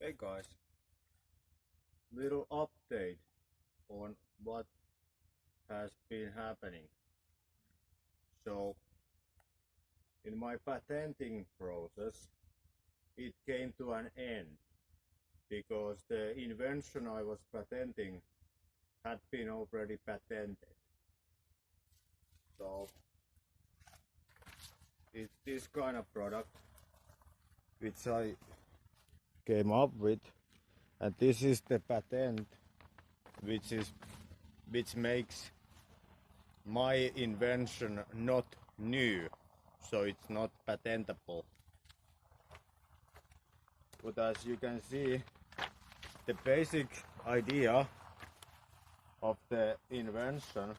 Hey guys, little update on what has been happening. So, in my patenting process, it came to an end because the invention I was patenting had been already patented. So, it's this kind of product which I came up with, and this is the patent which makes my invention not new, so it's not patentable. But as you can see, the basic idea of the invention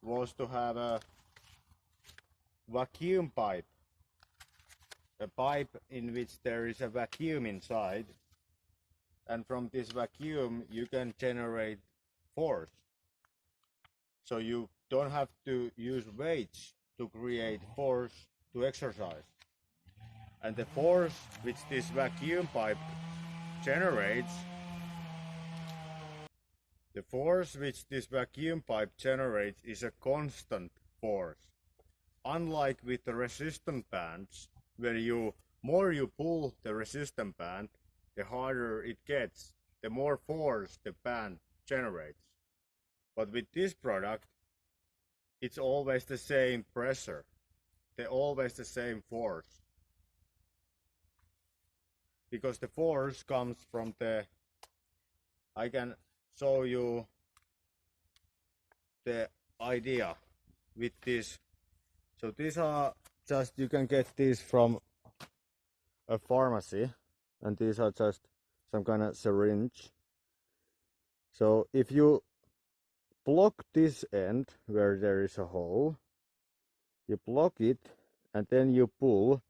was to have a vacuum pipe, a pipe in which there is a vacuum inside, and from this vacuum you can generate force. So you don't have to use weights to create force to exercise. And the force which this vacuum pipe generates, is a constant force. Unlike with the resistance bands, where more you pull the resistance band, the harder it gets, the more force the band generates. But with this product, it's always the same pressure, always the same force. Because the force comes from I can show you the idea with this. So these are you can get these from a pharmacy, and these are just some kind of syringe. So if you block this end where there is a hole, you block it and then you pull.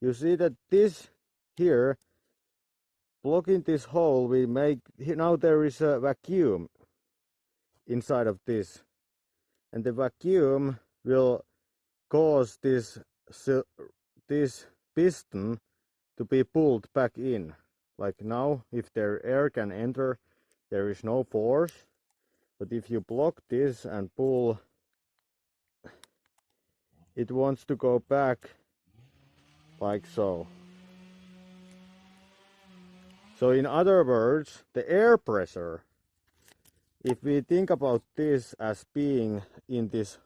You see that this here, blocking this hole, now there is a vacuum inside of this, and the vacuum will cause this piston to be pulled back in. Like now, if there air can enter, there is no force, but if you block this and pull, it wants to go back like so. So in other words, the air pressure, if we think about this as being in this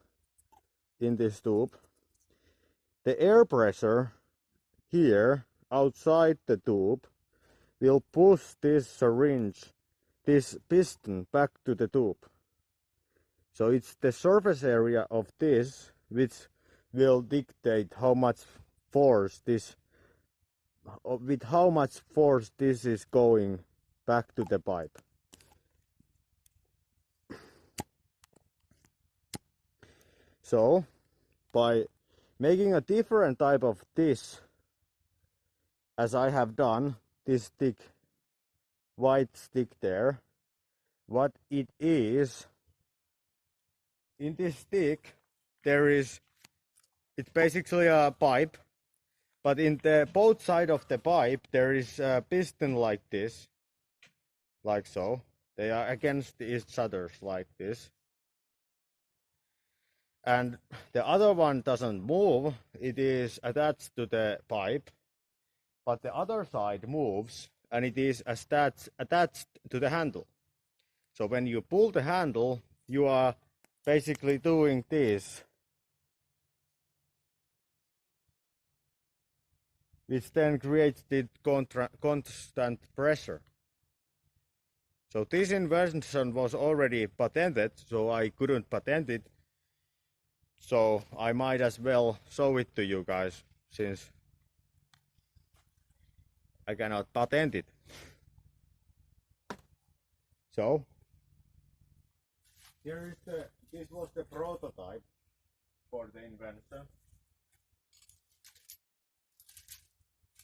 tube, the air pressure here outside the tube will push this syringe, this piston, back to the tube. So it's the surface area of this which will dictate how much force this is going back to the pipe. So by making a different type of this, as I have done, this stick, white stick there, what it is, in this stick it's basically a pipe, but in the both side of the pipe there is a piston like this, like so. They are against each other like this. And the other one doesn't move, it is attached to the pipe, but the other side moves and it is attached to the handle. So when you pull the handle, you are basically doing this, which then creates the constant pressure. So this invention was already patented, so I couldn't patent it. So I might as well show it to you guys, since I cannot patent it. So this was the prototype for the invention.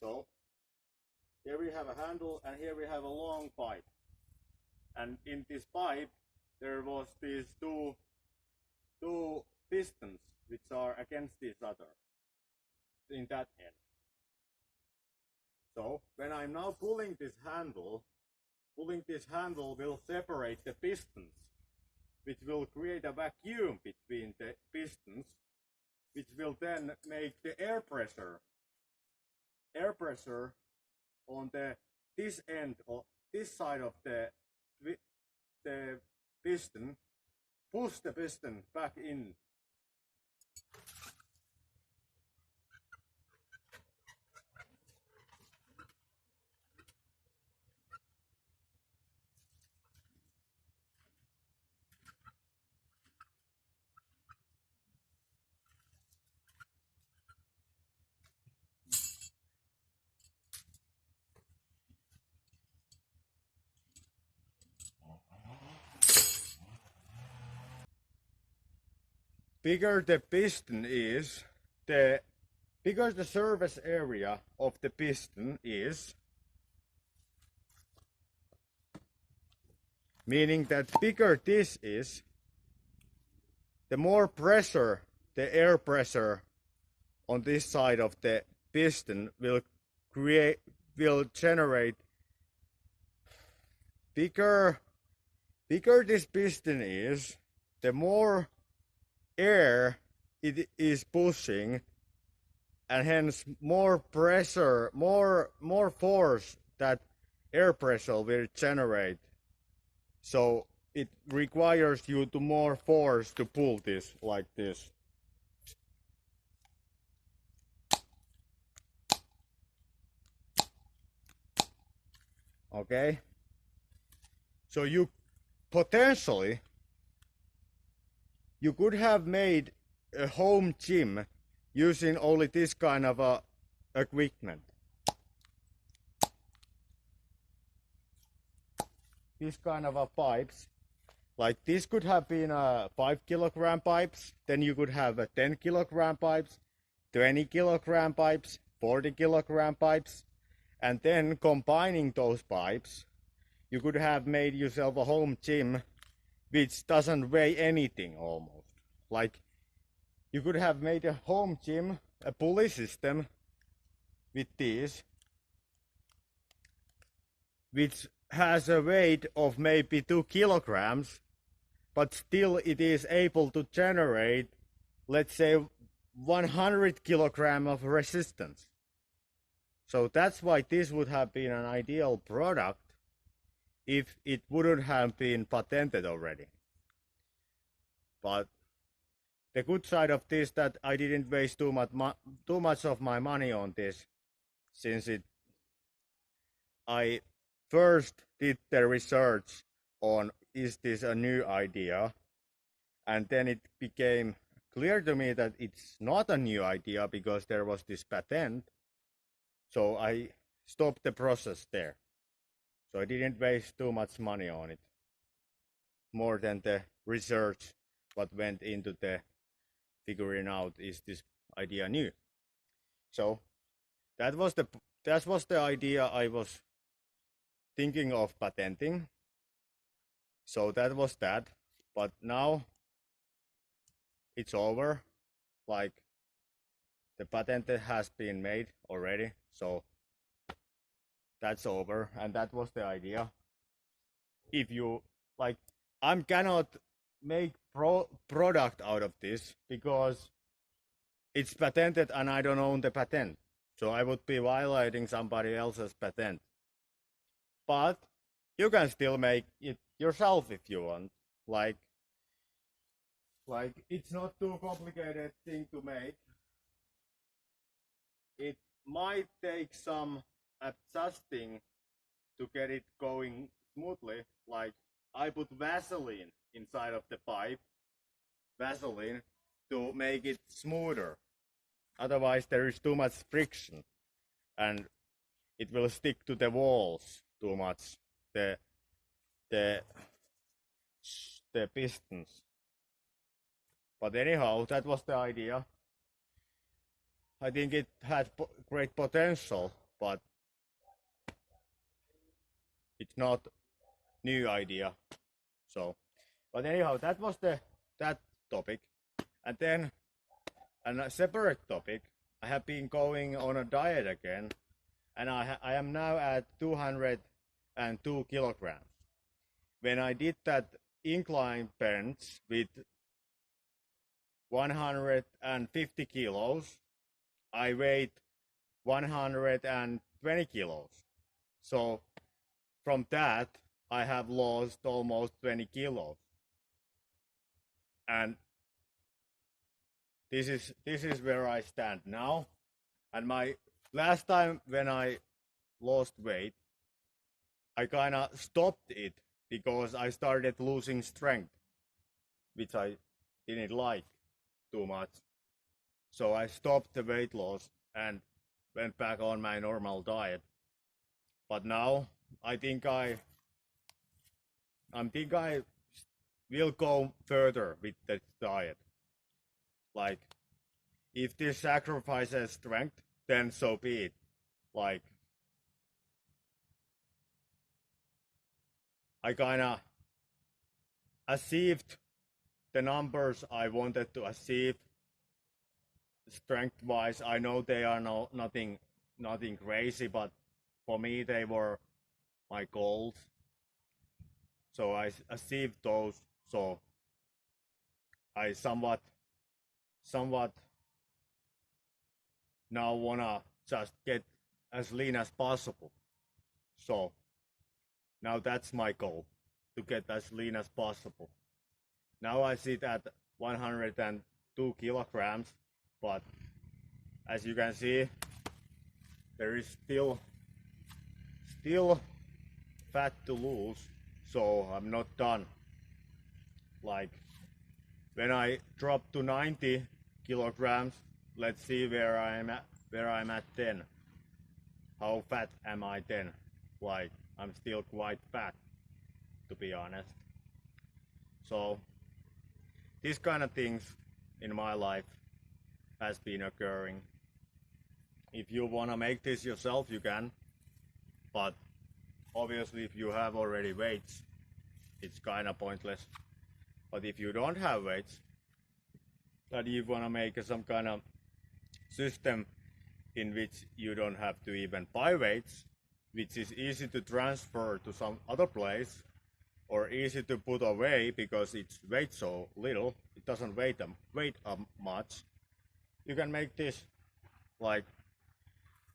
So here we have a handle, and here we have a long pipe. And in this pipe there was these two pistons which are against each other in that end. So when I'm now pulling this handle will separate the pistons, which will create a vacuum between the pistons, which will then make the air pressure on this end or this side of the piston, push the piston back in. Bigger the piston is, the bigger the surface area of the piston is, meaning that bigger this is, the more pressure, the air pressure on this side of the piston will generate. Bigger this piston is, the more air it is pushing, and hence more pressure, more force that air pressure will generate. So it requires you to more force to pull this like this. Okay? So you potentially, you could have made a home gym using only this kind of equipment. This kind of pipes. Like this could have been 5 kilogram pipes, then you could have 10 kilogram pipes, 20 kilogram pipes, 40 kilogram pipes, and then combining those pipes, you could have made yourself a home gym which doesn't weigh anything almost. Like you could have made a home gym, a pulley system with these, which has a weight of maybe 2 kilograms, but still it is able to generate, let's say, 100 kilogram of resistance. So that's why this would have been an ideal product if it wouldn't have been patented already. But the good side of this that I didn't waste too much of my money on this, since I first did the research on is this a new idea, and then it became clear to me that it's not a new idea because there was this patent. So I stopped the process there. So I didn't waste too much money on it, more than the research what went into the figuring out is this idea new. So that was the idea I was thinking of patenting. So that was that, but now it's over. Like the patent has been made already, so that's over, and that was the idea. If you like, I cannot make product out of this because it's patented and I don't own the patent, so I would be violating somebody else's patent. But you can still make it yourself if you want. Like it's not too complicated thing to make. It might take some adjusting to get it going smoothly. Like I put Vaseline inside of the pipe, Vaseline, to make it smoother. Otherwise there is too much friction and it will stick to the walls too much, the pistons. But anyhow, that was the idea. I think it had great potential, but it's not new idea. So, but anyhow, that was that topic. And then a separate topic, I have been going on a diet again, and I am now at 202 kilograms. When I did that incline bench with 150 kilos, I weighed 120 kilos. So from that, I have lost almost 20 kilos. And this is where I stand now. And my last time when I lost weight, I kind of stopped it because I started losing strength, which I didn't like too much. So I stopped the weight loss and went back on my normal diet. But now I think I will go further with the diet. Like, if this sacrifices strength, then so be it. Like, I kinda achieved the numbers I wanted to achieve strength wise. I know they are nothing crazy, but for me they were my goals. So I achieved those. So I somewhat now wanna just get as lean as possible. So now that's my goal, to get as lean as possible. Now I sit at 102 kilograms, but as you can see, there is still fat to lose, so I'm not done. Like, when I drop to 90 kilograms, let's see where I'm at then. How fat am I then? Like, I'm still quite fat, to be honest. So these kind of things in my life has been occurring. If you want to make this yourself, you can, but obviously if you have already weights, it's kind of pointless. But if you don't have weights, that you want to make some kind of system in which you don't have to even buy weights, which is easy to transfer to some other place, or easy to put away because it's weight so little, it doesn't weight much. You can make this. Like,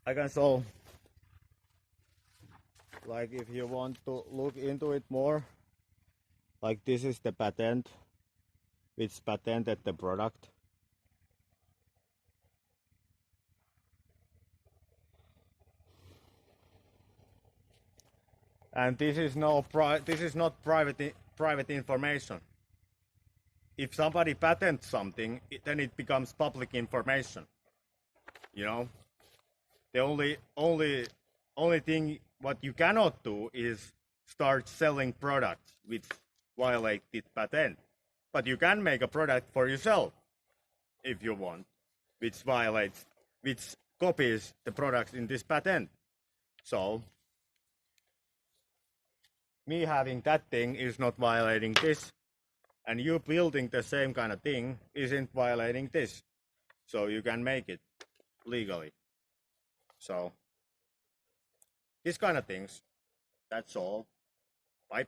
I can show, like, if you want to look into it more, like, this is the patent which patented the product. And this is not private information. If somebody patents something, then it becomes public information. You know, the only thing what you cannot do is start selling products which violate this patent. But you can make a product for yourself if you want, which copies the products in this patent. So me having that thing is not violating this, and you building the same kind of thing isn't violating this. So you can make it legally. So these kind of things. That's all. Bye.